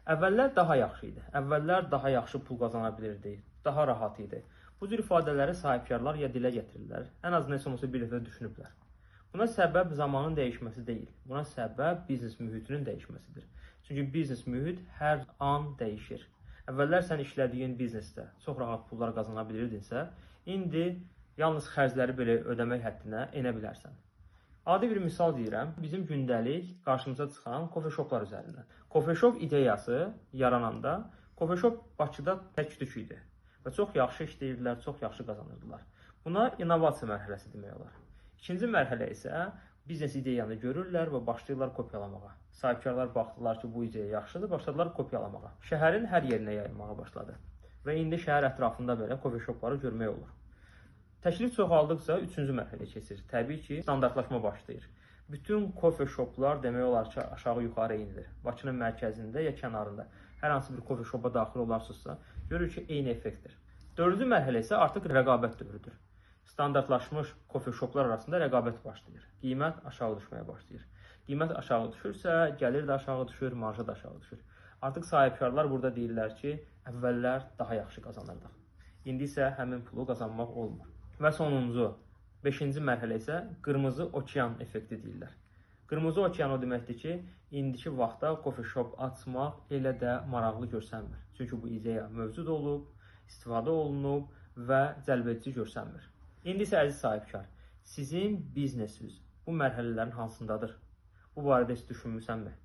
Əvvəllər daha yaxşı idi. Əvvəllər daha yaxşı pul qazana bilirdi, daha rahat idi. Bu cür ifadələri sahibkarlar ya dilə gətirirlər, ən azından heç olmasa bir dəfə düşünüblər. Buna səbəb zamanın dəyişməsi deyil, buna səbəb biznes mühitinin dəyişməsidir. Çünki biznes mühit hər an dəyişir. Əvvəllər sən işlədiyin biznesdə çox rahat pullar qazana bilirdinsə, indi yalnız xərcləri belə ödəmək həddinə enə bilərsən. Adi bir misal deyirəm, bizim gündəlik qarşımıza çıxan coffee-shoplar üzərindən. Coffee-shop ideyası yarananda, coffee-shop Bakıda tək tük idi və çox yaxşı işləyirdilər, çox yaxşı qazanırdılar. Buna innovasiya mərhələsi demək olar. İkinci mərhələ isə biznes ideyanı görürlər və başlayırlar kopyalamağa. Sahibkarlar baxdılar ki, bu ideya yaxşıdır, başladılar kopyalamağa. Şəhərin hər yerinə yayılmağa başladı və indi şəhər ətrafında belə coffee-shopları görmək olur. Təklif çoxaldıqca üçüncü mərhələyə keçir. Təbii ki, standartlaşma başlayır. Bütün coffee-shoplar demək olar ki, aşağı-yuxarı enilir. Bakının mərkəzində ya kənarında hər hansı bir coffee-shopa daxil olarsınızsa, görür ki, eyni effektdir. Dördüncü mərhələ isə artıq rəqabət dövrüdür. Standartlaşmış coffee-shoplar arasında rəqabət başlayır. Qiymət aşağı düşməyə başlayır. Qiymət aşağı düşürsə, gəlir də aşağı düşür, marja da aşağı düşür. Artıq sahibkarlar burada deyirlər ki, əvvəllər daha yaxşı qazanırdıq. İndi isə həmin pulu qazanmaq olmur. Və sonuncu, 5-ci mərhələ isə qırmızı okean effekti deyirlər. Qırmızı okean o deməkdir ki, indiki vaxtda coffee-shop açmaq elə də maraqlı görsənmir. Çünki bu ideya mövcud olub, istifadə olunub və cəlbedici görsənmir. İndi isə əziz sahibkar, sizin biznesiniz bu mərhələlərin hansındadır? Bu barədə heç düşünmüsənmi?